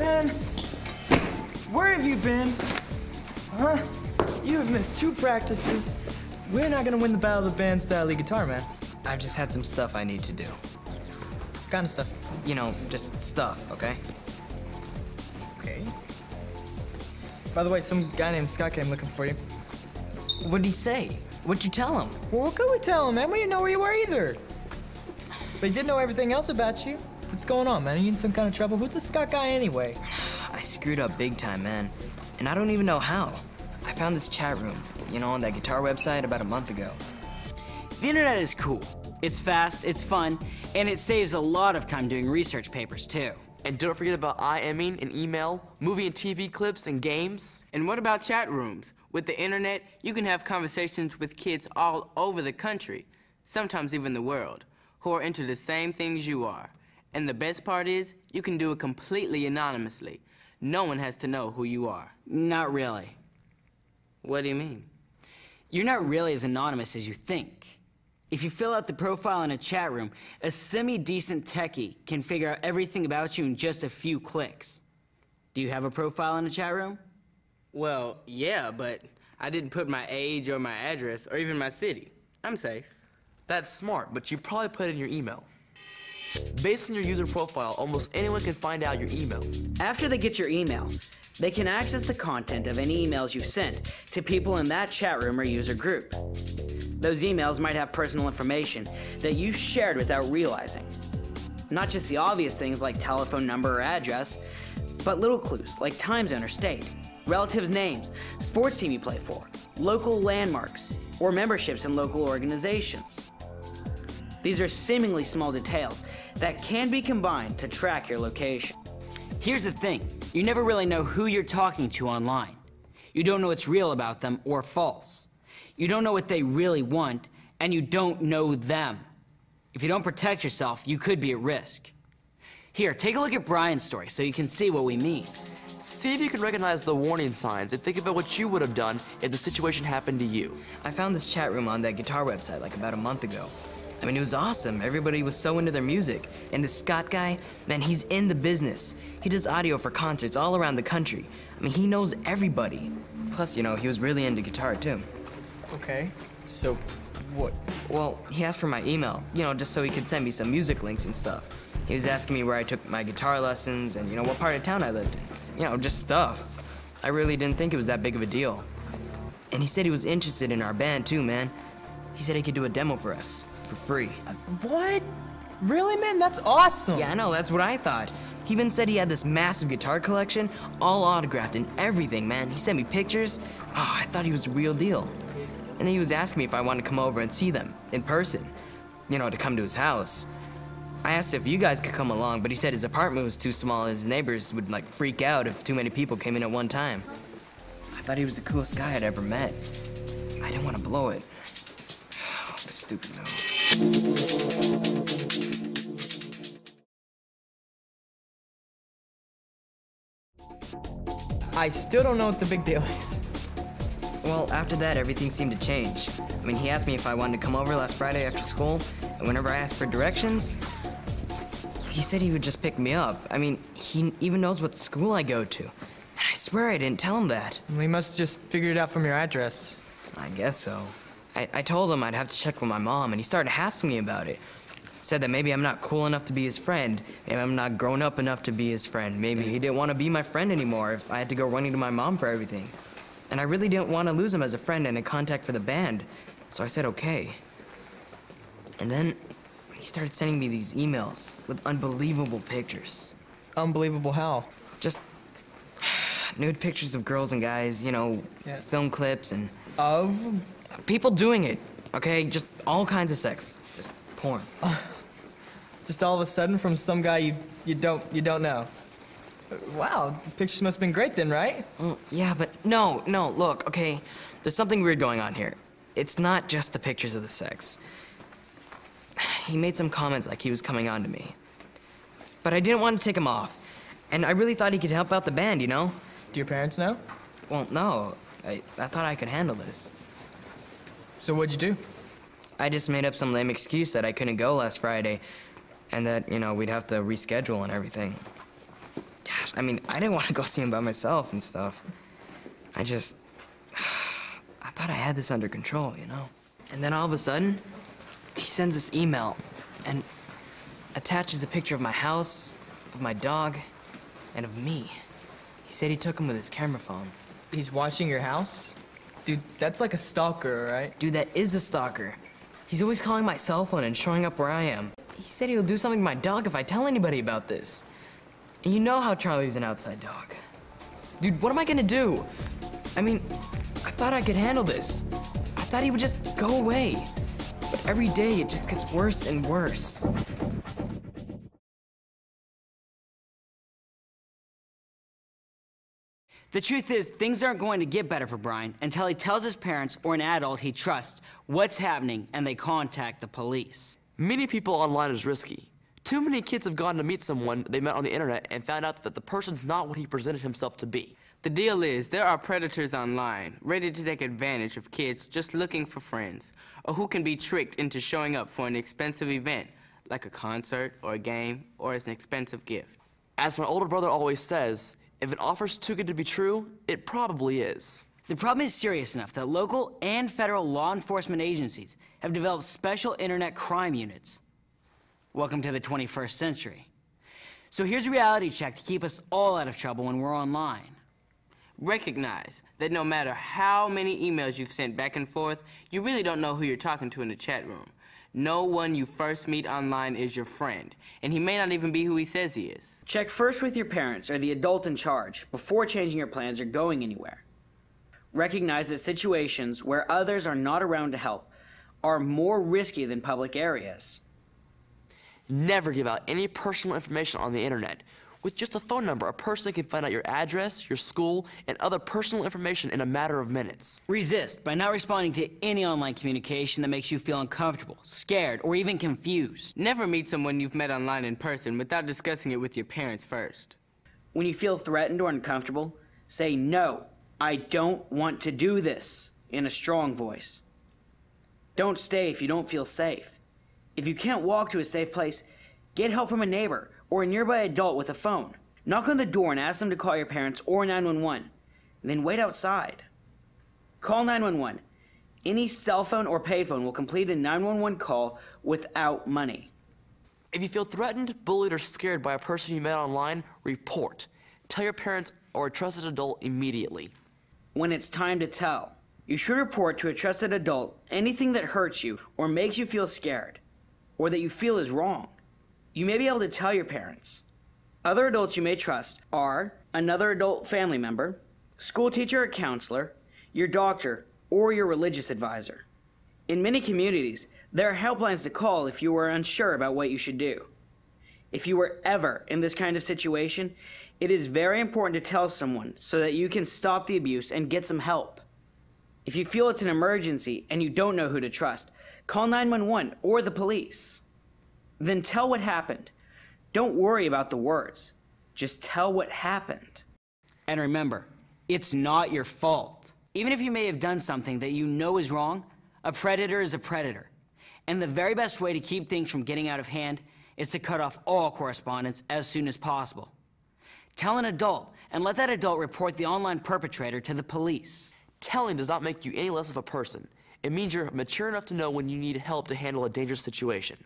Man, where have you been? Huh? You have missed 2 practices. We're not gonna win the Battle of the Band style league guitar, man. I've just had some stuff I need to do. What kind of stuff? You know, just stuff, okay? Okay. By the way, some guy named Scott came looking for you. What'd he say? What'd you tell him? Well, what could we tell him, man? We didn't know where you were either. But he did know everything else about you. What's going on, man? Are you in some kind of trouble? Who's this Scott guy anyway? I screwed up big time, man. And I don't even know how. I found this chat room, you know, on that guitar website about a month ago. The internet is cool. It's fast, it's fun, and it saves a lot of time doing research papers, too. And don't forget about IMing and email, movie and TV clips, and games. And what about chat rooms? With the internet, you can have conversations with kids all over the country, sometimes even the world, who are into the same things you are. And the best part is, you can do it completely anonymously. No one has to know who you are. Not really. What do you mean? You're not really as anonymous as you think. If you fill out the profile in a chat room, a semi-decent techie can figure out everything about you in just a few clicks. Do you have a profile in a chat room? Well, yeah, but I didn't put my age or my address or even my city. I'm safe. That's smart, but you probably put it in your email. Based on your user profile, almost anyone can find out your email. After they get your email, they can access the content of any emails you've sent to people in that chat room or user group. Those emails might have personal information that you shared without realizing. Not just the obvious things like telephone number or address, but little clues like time zone or state, relatives' names, sports team you play for, local landmarks, or memberships in local organizations. These are seemingly small details that can be combined to track your location. Here's the thing, you never really know who you're talking to online. You don't know what's real about them or false. You don't know what they really want, and you don't know them. If you don't protect yourself, you could be at risk. Here, take a look at Brian's story so you can see what we mean. See if you can recognize the warning signs and think about what you would have done if the situation happened to you. I found this chat room on that guitar website like about a month ago. I mean, it was awesome. Everybody was so into their music. And this Scott guy, man, he's in the business. He does audio for concerts all around the country. I mean, he knows everybody. Plus, you know, he was really into guitar, too. Okay, so what? Well, he asked for my email, you know, just so he could send me some music links and stuff. He was asking me where I took my guitar lessons and, you know, what part of town I lived in. You know, just stuff. I really didn't think it was that big of a deal. And he said he was interested in our band, too, man. He said he could do a demo for us, for free. What? Really, man? That's awesome. Yeah, I know, that's what I thought. He even said he had this massive guitar collection, all autographed and everything, man. He sent me pictures. Oh, I thought he was the real deal. And then he was asking me if I wanted to come over and see them, in person. You know, to come to his house. I asked if you guys could come along, but he said his apartment was too small and his neighbors would, like, freak out if too many people came in at one time. I thought he was the coolest guy I'd ever met. I didn't want to blow it. What a stupid move. I still don't know what the big deal is. Well, after that, everything seemed to change. I mean, he asked me if I wanted to come over last Friday after school, and whenever I asked for directions, he said he would just pick me up. I mean, he even knows what school I go to. And I swear I didn't tell him that. Well, he must have just figured it out from your address. I guess so. I told him I'd have to check with my mom, and he started asking me about it. Said that maybe I'm not cool enough to be his friend. Maybe I'm not grown up enough to be his friend. Maybe he didn't want to be my friend anymore if I had to go running to my mom for everything. And I really didn't want to lose him as a friend and a contact for the band. So I said okay. And then he started sending me these emails with unbelievable pictures. Unbelievable how? Just nude pictures of girls and guys, you know, Yeah. film clips and Of? people doing it, okay? Just all kinds of sex. Just porn. Just all of a sudden from some guy you don't know. Wow, the pictures must have been great then, right? Yeah, but no, look, okay, there's something weird going on here. It's not just the pictures of the sex. He made some comments like he was coming on to me. But I didn't want to take him off. And I really thought he could help out the band, you know? Do your parents know? Well, no. I thought I could handle this. So what'd you do? I just made up some lame excuse that I couldn't go last Friday. And that, you know, we'd have to reschedule and everything. Gosh, I mean, I didn't want to go see him by myself and stuff. I thought I had this under control, you know? And then all of a sudden, he sends this email and attaches a picture of my house, of my dog, and of me. He said he took him with his camera phone. He's watching your house? Dude, that's like a stalker, right? Dude, that is a stalker. He's always calling my cell phone and showing up where I am. He said he'll do something to my dog if I tell anybody about this. And you know how Charlie's an outside dog. Dude, what am I gonna do? I mean, I thought I could handle this. I thought he would just go away. But every day it just gets worse and worse. The truth is, things aren't going to get better for Brian until he tells his parents or an adult he trusts what's happening and they contact the police. Meeting people online is risky. Too many kids have gone to meet someone they met on the internet and found out that the person's not what he presented himself to be. The deal is, there are predators online, ready to take advantage of kids just looking for friends, or who can be tricked into showing up for an expensive event, like a concert or a game, or as an expensive gift. As my older brother always says, if an offer's too good to be true, it probably is. The problem is serious enough that local and federal law enforcement agencies have developed special internet crime units. Welcome to the 21st century. So here's a reality check to keep us all out of trouble when we're online. Recognize that no matter how many emails you've sent back and forth, you really don't know who you're talking to in the chat room. No one you first meet online is your friend, and he may not even be who he says he is. Check first with your parents or the adult in charge before changing your plans or going anywhere. Recognize that situations where others are not around to help are more risky than public areas. Never give out any personal information on the internet. With just a phone number, a person can find out your address, your school, and other personal information in a matter of minutes. Resist by not responding to any online communication that makes you feel uncomfortable, scared, or even confused. Never meet someone you've met online in person without discussing it with your parents first. When you feel threatened or uncomfortable, say, "No, I don't want to do this," in a strong voice. Don't stay if you don't feel safe. If you can't walk to a safe place, get help from a neighbor or a nearby adult with a phone. Knock on the door and ask them to call your parents or 911. Then wait outside. Call 911. Any cell phone or payphone will complete a 911 call without money. If you feel threatened, bullied, or scared by a person you met online, report. Tell your parents or a trusted adult immediately. When it's time to tell, you should report to a trusted adult anything that hurts you or makes you feel scared, or that you feel is wrong. You may be able to tell your parents. Other adults you may trust are another adult family member, school teacher or counselor, your doctor, or your religious advisor. In many communities, there are helplines to call if you are unsure about what you should do. If you are ever in this kind of situation, it is very important to tell someone so that you can stop the abuse and get some help. If you feel it's an emergency and you don't know who to trust, call 911 or the police. Then tell what happened. Don't worry about the words. Just tell what happened. And remember, it's not your fault. Even if you may have done something that you know is wrong, a predator is a predator. And the very best way to keep things from getting out of hand is to cut off all correspondence as soon as possible. Tell an adult and let that adult report the online perpetrator to the police. Telling does not make you any less of a person. It means you're mature enough to know when you need help to handle a dangerous situation.